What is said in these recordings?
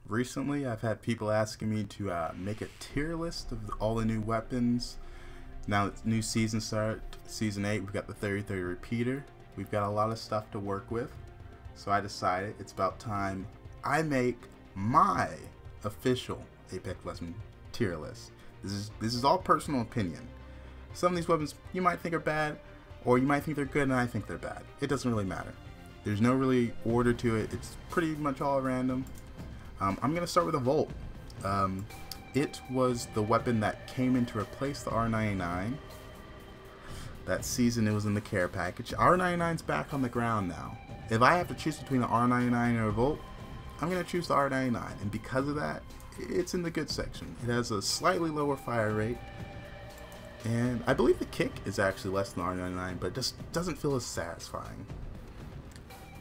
Recently, I've had people asking me to make a tier list of all the new weapons. Now that new season start, season 8, we've got the 30-30 repeater. We've got a lot of stuff to work with. So I decided it's about time I make my official Apex Legends tier list. This is all personal opinion. Some of these weapons you might think are bad, or you might think they're good and I think they're bad. It doesn't really matter. There's no really order to it. It's pretty much all random. I'm going to start with a Volt. It was the weapon that came in to replace the R99. That season it was in the care package. R99's back on the ground now. If I have to choose between the R99 and a Volt, I'm going to choose the R99. And because of that, it's in the good section. It has a slightly lower fire rate. And I believe the kick is actually less than the R99, but it just doesn't feel as satisfying.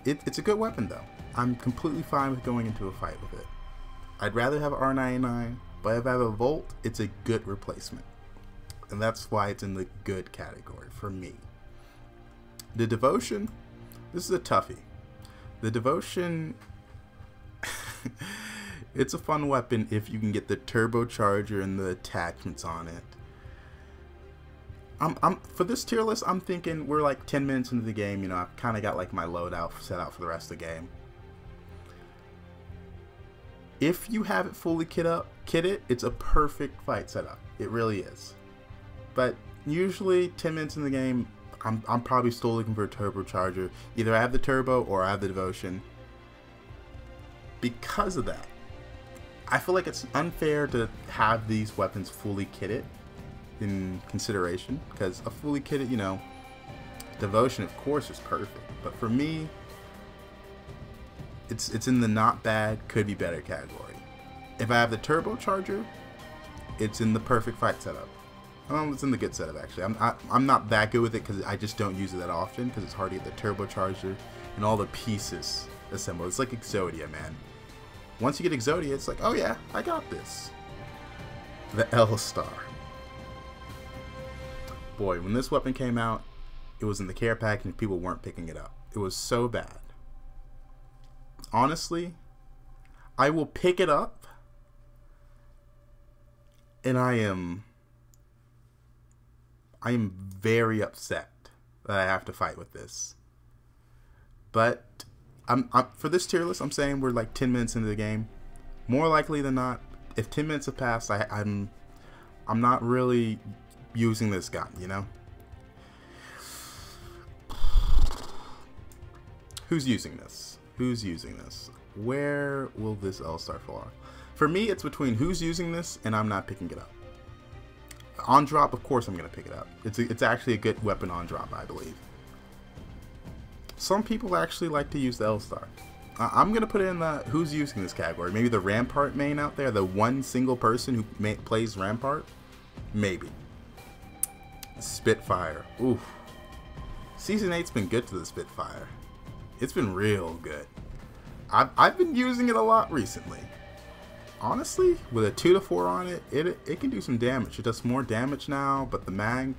It's a good weapon though. I'm completely fine with going into a fight with it. I'd rather have an R99, but if I have a Volt, it's a good replacement. And that's why it's in the good category for me. The Devotion, this is a toughie. The Devotion, it's a fun weapon if you can get the turbocharger and the attachments on it. For this tier list, I'm thinking we're like 10 minutes into the game. You know, I've kind of got like my loadout set out for the rest of the game. If you have it fully kitted, it's a perfect fight setup. It really is. But usually 10 minutes in the game, I'm probably still looking for a turbocharger. Either I have the turbo or I have the Devotion. Because of that, I feel like it's unfair to have these weapons fully kitted in consideration, because a fully kitted, you know, Devotion of course is perfect, but for me it's in the not bad, could be better category. If I have the turbocharger, it's in the perfect fight setup. It's in the good setup actually. I'm not that good with it because I just don't use it that often, because it's hard to get the turbocharger and all the pieces assembled. It's like Exodia, man. Once you get Exodia, it's like, oh yeah, I got this. The L-Star. Boy, when this weapon came out, it was in the care pack and people weren't picking it up. It was so bad. Honestly, I will pick it up, and I am very upset that I have to fight with this. But for this tier list, I'm saying we're like 10 minutes into the game. More likely than not, if 10 minutes have passed, I'm not really using this gun, you know? Who's using this? Who's using this? Where will this L-Star fall? For me, it's between who's using this and I'm not picking it up. On drop, of course I'm going to pick it up. It's actually a good weapon on drop, I believe. Some people actually like to use the L-Star. I'm going to put it in the who's using this category. Maybe the Rampart main out there, the one single person who plays Rampart. Maybe. Spitfire. Oof. Season 8's been good to the Spitfire. It's been real good. I've been using it a lot recently. Honestly, with a 2 to 4 on it, it can do some damage. It does more damage now, but the mag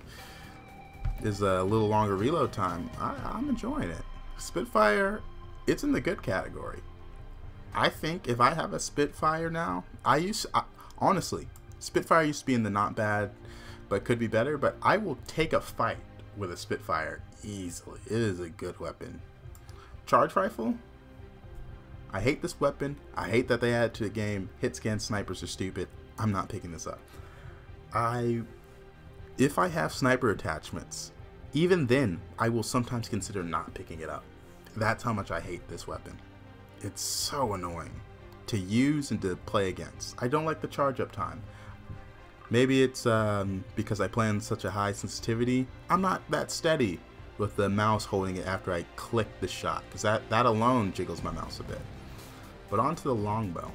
is a little longer reload time. I'm enjoying it. Spitfire, it's in the good category. I think if I have a Spitfire now, honestly, Spitfire used to be in the not bad, but could be better, but I will take a fight with a Spitfire easily. It is a good weapon. Charge rifle, I hate this weapon. I hate that they added to the game. Hit scan snipers are stupid. I'm not picking this up. If I have sniper attachments, even then I will sometimes consider not picking it up. That's how much I hate this weapon. It's so annoying to use and to play against. I don't like the charge up time. Maybe it's because I play on such a high sensitivity. I'm not that steady with the mouse holding it after I click the shot, because that alone jiggles my mouse a bit. But onto the longbow.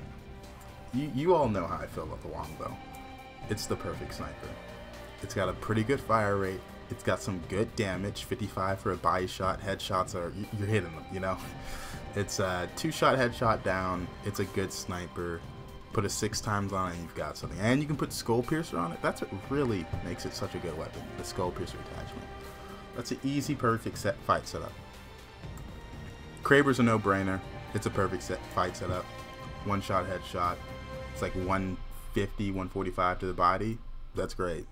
You all know how I feel about the longbow. It's the perfect sniper. It's got a pretty good fire rate. It's got some good damage. 55 for a body shot. Headshots are, you're hitting them, you know. It's a 2-shot headshot down. It's a good sniper. Put it 6 times on it and you've got something. And you can put Skull Piercer on it. That's what really makes it such a good weapon. The Skull Piercer attachment. That's an easy, perfect fight setup. Kraber's a no-brainer. It's a perfect fight setup. one-shot headshot. It's like 150, 145 to the body. That's great.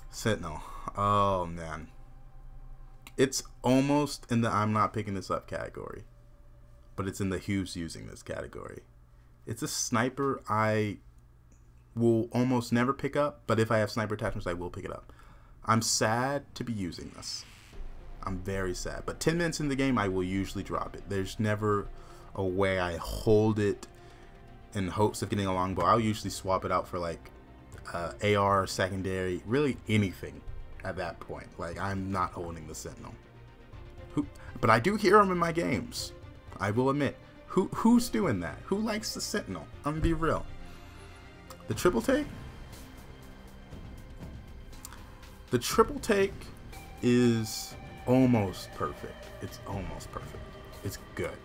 Sentinel. Oh, man. It's almost in the I'm not picking this up category, but it's in the who's using this category. It's a sniper I will almost never pick up, but if I have sniper attachments, I will pick it up. I'm sad to be using this. I'm very sad. But 10 minutes in the game, I will usually drop it. There's never a way I hold it in hopes of getting a longbow. I'll usually swap it out for like AR, secondary, really anything at that point. Like, I'm not holding the Sentinel. But I do hear them in my games. I will admit. Who's doing that? Who likes the Sentinel? I'm gonna be real. The triple take? The triple take is almost perfect. It's almost perfect. It's good.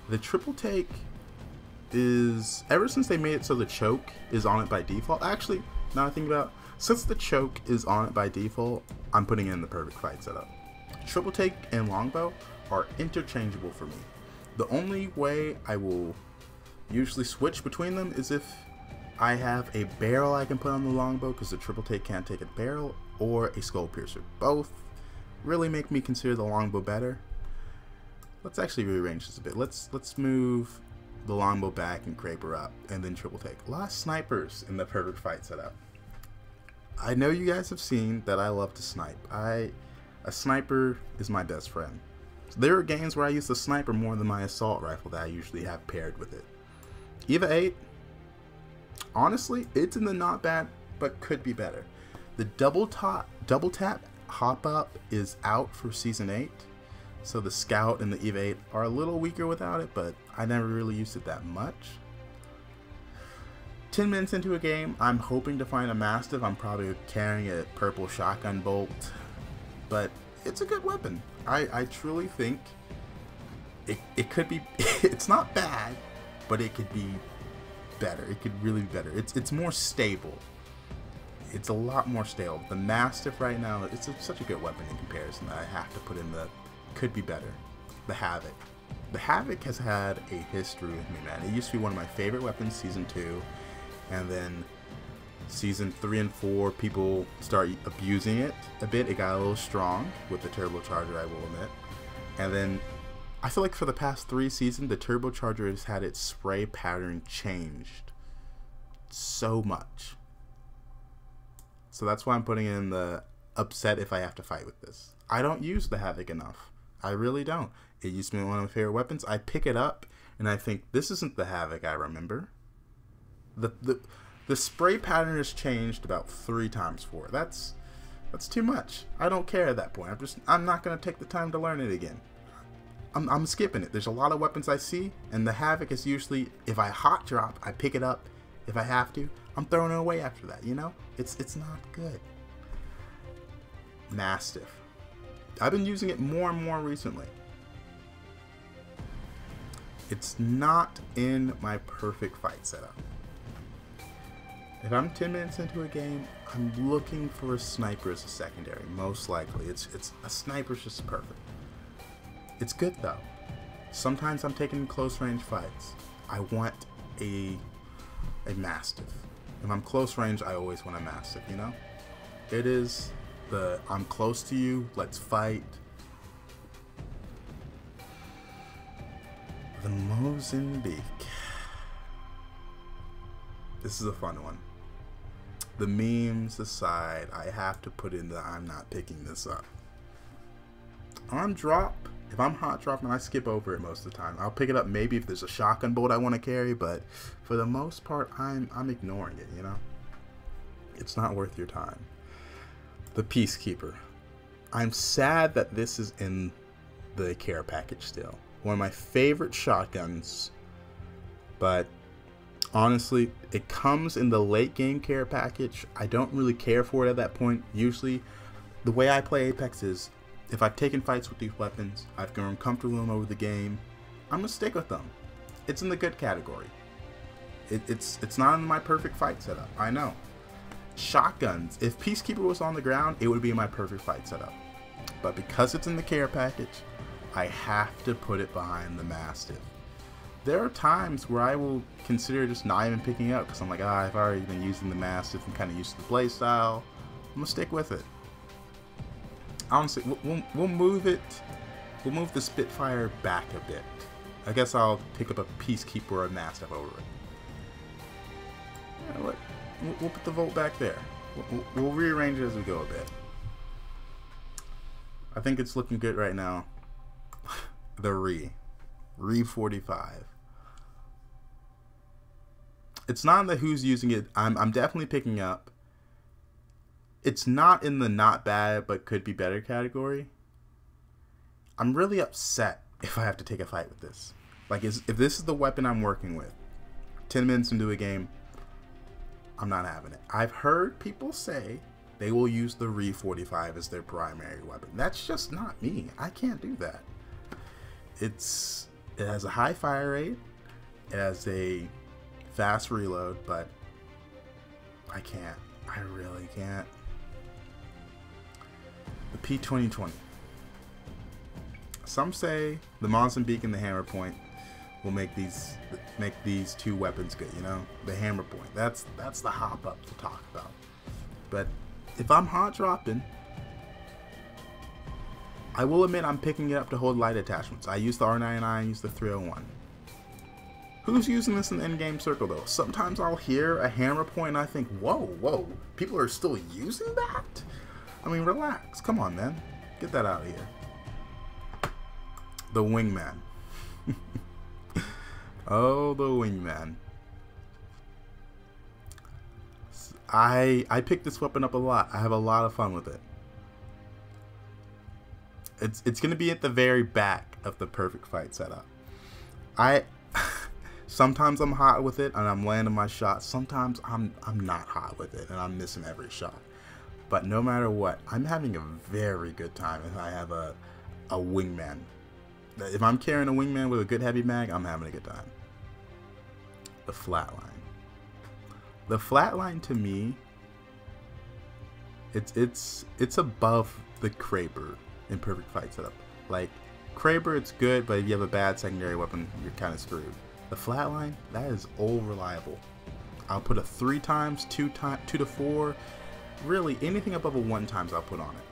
The triple take is, ever since they made it so the choke is on it by default, actually, now I think about it, since the choke is on it by default, I'm putting in the perfect fight setup. Triple take and longbow are interchangeable for me. The only way I will usually switch between them is if I have a barrel I can put on the longbow, because the triple take can't take a barrel, or a skull piercer. Both really make me consider the longbow better. Let's actually rearrange this a bit. Let's move the longbow back and Creeper up, and then triple take. A lot of snipers in the perfect fight setup. I know you guys have seen that I love to snipe. A sniper is my best friend. So there are games where I use the sniper more than my assault rifle that I usually have paired with it. EVA 8, honestly, it's in the not bad, but could be better. The double tap hop up is out for Season 8, so the Scout and the EVA 8 are a little weaker without it, but I never really used it that much. 10 minutes into a game, I'm hoping to find a Mastiff. I'm probably carrying a purple shotgun bolt, but it's a good weapon. I truly think it could be, it's not bad, but it could be better. It could really be better. It's more stable. It's a lot more stable. The Mastiff right now, it's such a good weapon in comparison that I have to put in the could be better. The Havoc. The Havoc has had a history with me, man. It used to be one of my favorite weapons, Season 2, and then Season 3 and 4, people start abusing it a bit. It got a little strong with the turbocharger, I will admit. And then I feel like for the past 3 seasons, the turbocharger has had its spray pattern changed so much. So that's why I'm putting in the upset if I have to fight with this. I don't use the Havoc enough. I really don't. It used to be one of my favorite weapons. I pick it up and I think, this isn't the Havoc I remember. The spray pattern has changed about 3 times for it. That's too much. I don't care at that point. I'm not gonna take the time to learn it again. I'm skipping it. There's a lot of weapons I see, and the Havoc is usually, if I hot drop, I pick it up. If I have to, I'm throwing it away after that, you know? It's not good. Mastiff. I've been using it more and more recently. It's not in my perfect fight setup. If I'm 10 minutes into a game, I'm looking for a sniper as a secondary, most likely. It's a sniper's just perfect. It's good though. Sometimes I'm taking close range fights. I want a Mastiff. If I'm close range, I always want a Mastiff, you know? It is the I'm close to you, let's fight. The Mozambique. This is a fun one. The memes aside, I have to put in the I'm not picking this up. On drop, if I'm hot dropping, I skip over it most of the time. I'll pick it up maybe if there's a shotgun bolt I want to carry, but for the most part, I'm ignoring it, you know? It's not worth your time. The Peacekeeper. I'm sad that this is in the care package still. One of my favorite shotguns, but honestly, it comes in the late game care package. I don't really care for it at that point. Usually, the way I play Apex is, if I've taken fights with these weapons, I've grown comfortable with them over the game, I'm gonna stick with them. It's in the good category. It's not in my perfect fight setup. I know. Shotguns. If Peacekeeper was on the ground, it would be my perfect fight setup. But because it's in the care package, I have to put it behind the Mastiff. there are times where I will consider just not even picking it up because I'm like, I've already been using the Mastiff. I'm kind of used to the playstyle. I'm gonna stick with it. Honestly, we'll move it. We'll move the Spitfire back a bit. I guess I'll pick up a Peacekeeper or a Mastiff over it. You know what? We'll put the Volt back there. We'll rearrange it as we go a bit. I think it's looking good right now. The Re 45. It's not in the who's using it. I'm definitely picking up. It's not in the not bad but could be better category. I'm really upset if I have to take a fight with this. Like, if this is the weapon I'm working with, 10 minutes into a game, I'm not having it. I've heard people say they will use the Re 45 as their primary weapon. That's just not me. I can't do that. It has a high fire rate. It has a fast reload, but I can't. I really can't. The P2020. Some say the Mozambique and the hammer point will make these two weapons good, you know? The hammer point. That's the hop up to talk about. But if I'm hot dropping, I will admit I'm picking it up to hold light attachments. I use the R99, I use the 301. Who's using this in the in-game circle though? Sometimes I'll hear a hammer point and I think, whoa, people are still using that? I mean, relax. Come on, man. Get that out of here. The Wingman. Oh, the Wingman. I picked this weapon up a lot. I have a lot of fun with it. It's gonna be at the very back of the perfect fight setup. Sometimes I'm hot with it and I'm landing my shots. Sometimes I'm not hot with it and I'm missing every shot. But no matter what, I'm having a very good time if I have a Wingman. If I'm carrying a Wingman with a good heavy mag, I'm having a good time. The Flatline. The Flatline to me, it's above the Kraber in perfect fight setup. Like, Kraber, it's good, but if you have a bad secondary weapon, you're kind of screwed. The Flatline, that is all reliable. I'll put a 3 times, 2 to 4, really anything above a 1 times I'll put on it.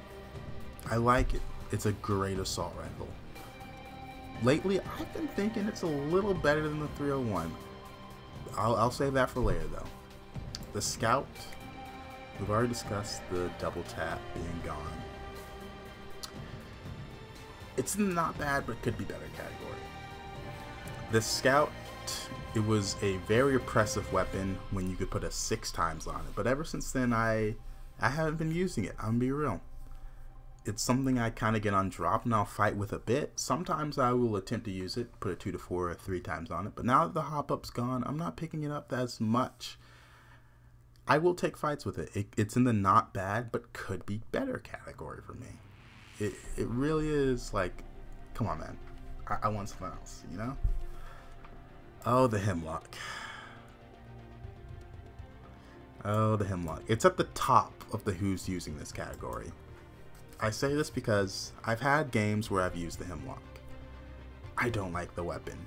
I like it. It's a great assault rifle. Lately, I've been thinking it's a little better than the 301. I'll save that for later though. The Scout, we've already discussed the double tap being gone. It's not bad, but could be better category. The Scout, it was a very oppressive weapon when you could put a 6 times on it. But ever since then, I haven't been using it. I'm gonna be real. It's something I kind of get on drop and I'll fight with a bit. Sometimes I will attempt to use it, put a 2 to 4 or 3 times on it. But now that the hop up's gone, I'm not picking it up as much. I will take fights with it. It's in the not bad, but could be better category for me. It really is like, come on, man. I want something else, you know? Oh, the Hemlock. Oh, the Hemlock. It's at the top of the who's using this category. I say this because I've had games where I've used the Hemlock. I don't like the weapon.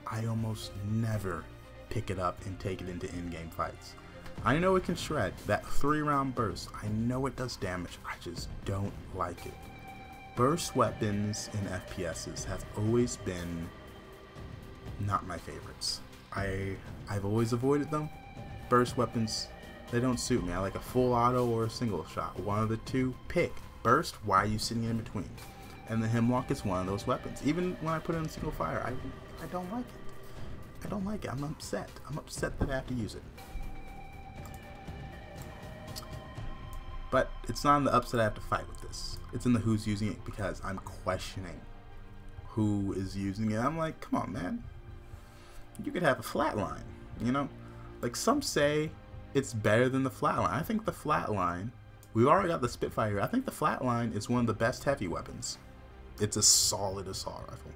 I almost never pick it up and take it into in-game fights. I know it can shred, that 3-round burst. I know it does damage. I just don't like it. Burst weapons in FPSs have always been not my favorites. I've always avoided them. Burst weapons, they don't suit me. I like a full auto or a single shot. One of the two, pick. Burst, why are you sitting in between? And the Hemlock is one of those weapons. Even when I put it in single fire, I don't like it. I don't like it. I'm upset. I'm upset that I have to use it. But it's not in the upset I have to fight with this. It's in the who's using it because I'm questioning who is using it. I'm like, come on, man. You could have a Flatline, you know? Like, some say it's better than the Flatline. I think the Flatline, we've already got the Spitfire here. I think the Flatline is one of the best heavy weapons. It's a solid assault rifle.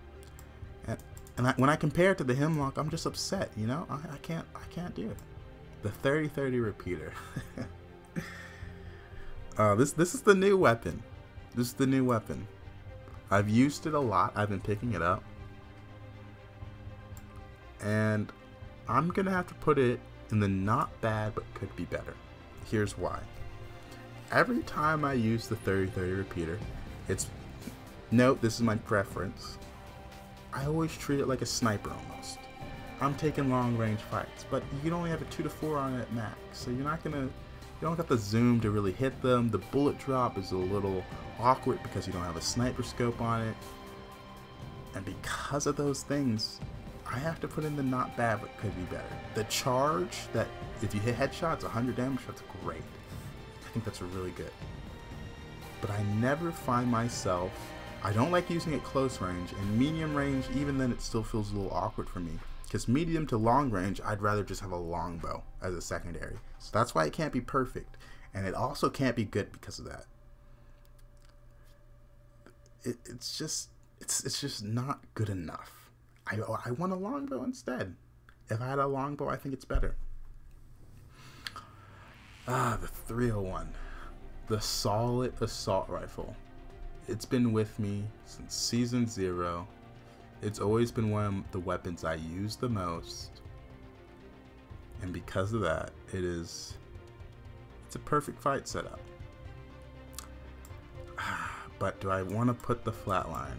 And when I compare it to the Hemlock, I'm just upset, you know? I can't do it. The 30-30 repeater. This is the new weapon. This is the new weapon. I've used it a lot. I've been picking it up. And I'm gonna have to put it in the not bad but could be better. Here's why. Every time I use the 30-30 repeater, note this is my preference, I always treat it like a sniper almost. I'm taking long range fights, but you can only have a 2 to 4 on it at max, so you don't got the zoom to really hit them. The bullet drop is a little awkward because you don't have a sniper scope on it. And because of those things, I have to put in the not bad but could be better. The charge that if you hit headshots, 100 damage, that's great. I think that's really good. But I never find myself, I don't like using it close range, and medium range, even then it still feels a little awkward for me. Because medium to long range, I'd rather just have a longbow as a secondary. So that's why it can't be perfect. And it also can't be good because of that. It's just not good enough. I want a longbow instead. If I had a longbow, I think it's better. The 301. The solid assault rifle. It's been with me since season 0. It's always been one of the weapons I use the most. And because of that, it's a perfect fight setup. But do I want to put the Flatline?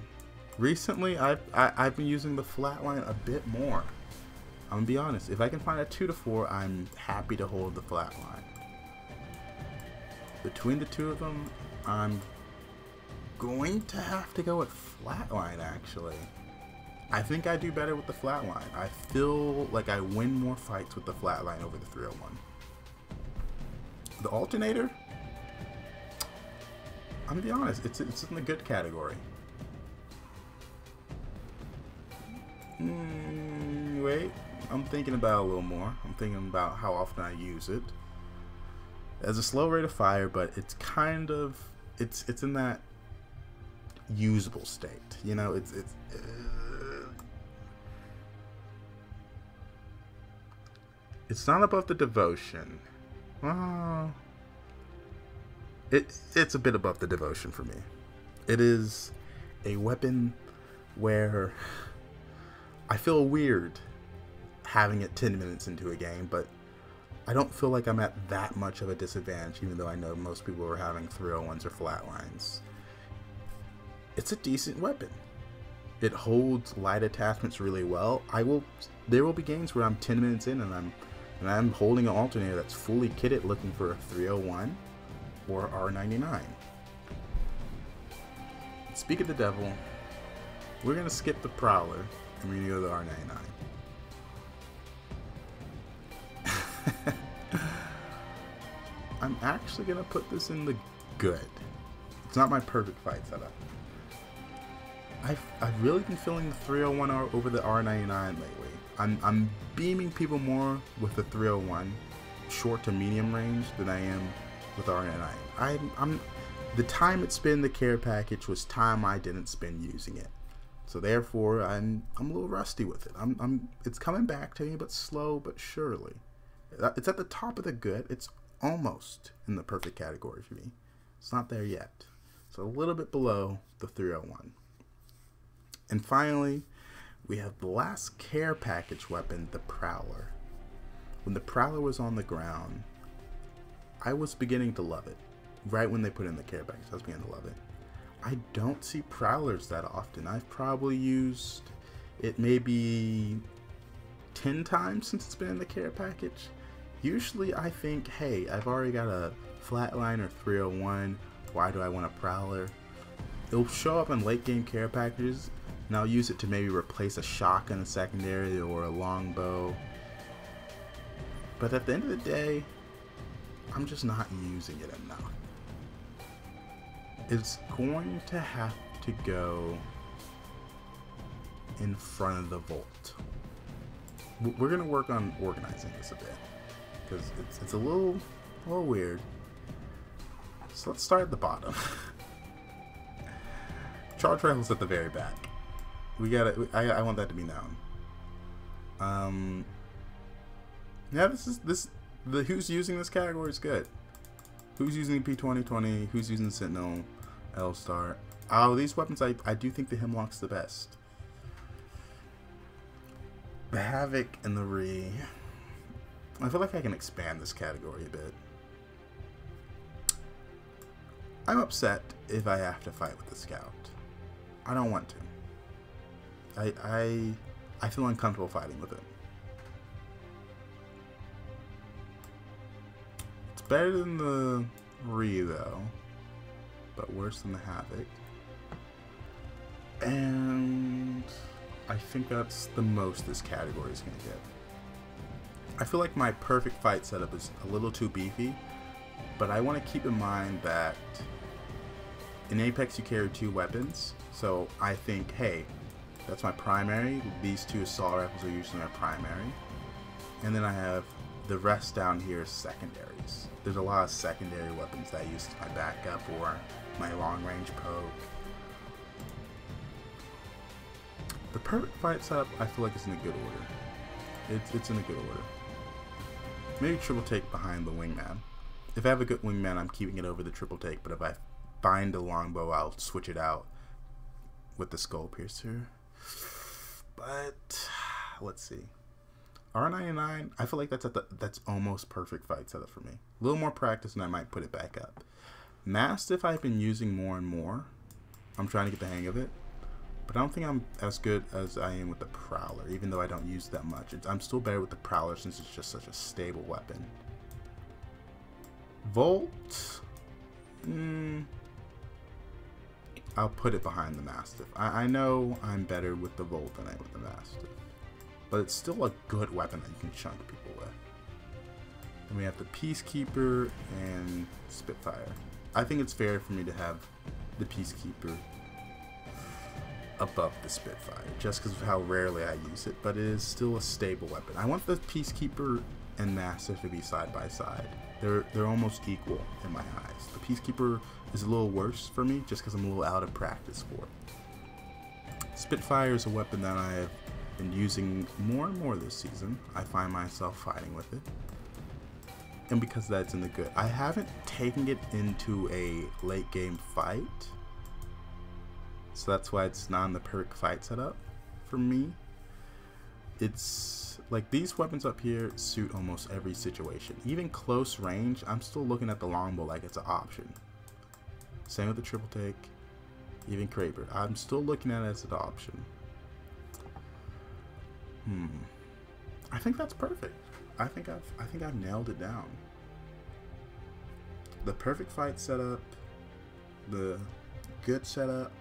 Recently, I've been using the Flatline a bit more. I'm gonna be honest. If I can find a 2 to 4, I'm happy to hold the Flatline. Between the two of them, I'm going to have to go with Flatline, actually. I think I do better with the Flatline. I feel like I win more fights with the Flatline over the 301. The Alternator, I'm gonna be honest, it's in the good category. Wait, I'm thinking about it a little more. I'm thinking about how often I use it. As a slow rate of fire, but it's kind of, it's in that usable state. You know, it's not above the devotion. It's a bit above the devotion for me. It is a weapon where I feel weird having it 10 minutes into a game, but I don't feel like I'm at that much of a disadvantage, even though I know most people are having 301s or Flatlines. It's a decent weapon. It holds light attachments really well. There will be games where I'm 10 minutes in and I'm holding an Alternator that's fully kitted looking for a 301 or R99. Speak of the devil, we're going to skip the Prowler and we're going to go to the R99. I'm actually going to put this in the good. It's not my perfect fight setup. I've really been feeling the 301 over the R99 lately. I'm beaming people more with the 301 short to medium range than I am with R99. The time it spent in the care package was time I didn't spend using it. So therefore I'm a little rusty with it. It's coming back to me, but slow but surely. It's at the top of the good. It's almost in the perfect category for me. It's not there yet. So a little bit below the 301. And finally, we have the last care package weapon, the Prowler. When the Prowler was on the ground, I was beginning to love it. Right when they put in the care package, I was beginning to love it. I don't see Prowlers that often. I've probably used it maybe 10 times since it's been in the care package. Usually I think, hey, I've already got a Flatline or 301. Why do I want a Prowler? It'll show up in late game care packages, and I'll use it to maybe replace a shotgun in secondary or a longbow. But at the end of the day, I'm just not using it enough. It's going to have to go in front of the Volt. We're going to work on organizing this a bit, because it's a little weird. So let's start at the bottom. Charge rifle's at the very back. I want that to be known. Yeah, who's using this category is good. Who's using P2020? Who's using Sentinel? L-Star? Oh, these weapons, I do think the Hemlock's the best. The Havoc and the Re. I feel like I can expand this category a bit. I'm upset if I have to fight with the Scout. I don't want to. I feel uncomfortable fighting with it. It's better than the Re though, but worse than the Havoc. And I think that's the most this category is going to get. I feel like my perfect fight setup is a little too beefy, but I want to keep in mind that in Apex you carry 2 weapons, so I think, hey, that's my primary. These 2 assault rifles are usually my primary, and then I have the rest down here as secondaries. There's a lot of secondary weapons that I use as my backup or my long range poke. The perfect fight setup, I feel like, is in a good order. It's in a good order. Maybe triple take behind the Wingman. If I have a good Wingman, I'm keeping it over the triple take, but if I find a longbow, I'll switch it out with the Skull Piercer. But let's see. R99, I feel like that's almost perfect fight setup for me. A little more practice and I might put it back up. Mastiff I've been using more and more. I'm trying to get the hang of it. But I don't think I'm as good as I am with the Prowler, even though I don't use that much. I'm still better with the Prowler since it's just such a stable weapon. Volt, I'll put it behind the Mastiff. I know I'm better with the Volt than I am with the Mastiff, but it's still a good weapon that you can chunk people with. And we have the Peacekeeper and Spitfire. I think it's fair for me to have the Peacekeeper above the Spitfire, just because of how rarely I use it, but it is still a stable weapon. I want the Peacekeeper and Mastiff to be side by side. They're almost equal in my eyes. The Peacekeeper is a little worse for me, just because I'm a little out of practice for it. Spitfire is a weapon that I have been using more and more this season. I find myself fighting with it, and because that's in the good. I haven't taken it into a late game fight, so that's why it's not in the perfect fight setup for me. It's like these weapons up here suit almost every situation. Even close range, I'm still looking at the longbow like it's an option. Same with the triple take, even Kraber. I'm still looking at it as an option. I think that's perfect. I think I've nailed it down. The perfect fight setup, the good setup,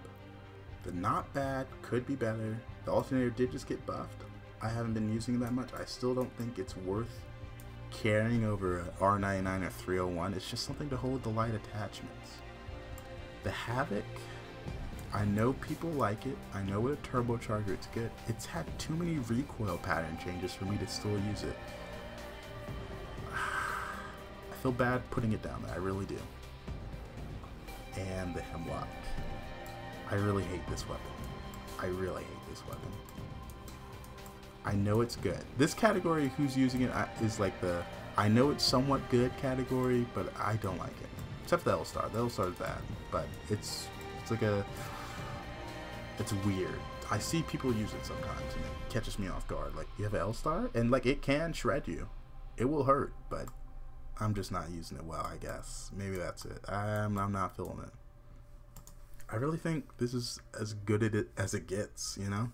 the not bad, could be better. The Alternator did just get buffed. I haven't been using it that much. I still don't think it's worth carrying over a R99 or 301. It's just something to hold the light attachments. The Havoc, I know people like it. I know with a turbocharger it's good. It's had too many recoil pattern changes for me to still use it. I feel bad putting it down there. I really do. And the Hemlock. I really hate this weapon. I really hate this weapon. I know it's good. This category, who's using it, is like the I know it's somewhat good category, but I don't like it. Except for the L-Star. The L-Star is bad, but it's like it's weird. I see people use it sometimes and it catches me off guard. Like, you have an L-Star? And like, it can shred you. It will hurt, but I'm just not using it well, I guess. Maybe that's it. I'm not feeling it. I really think this is as good as it gets, you know?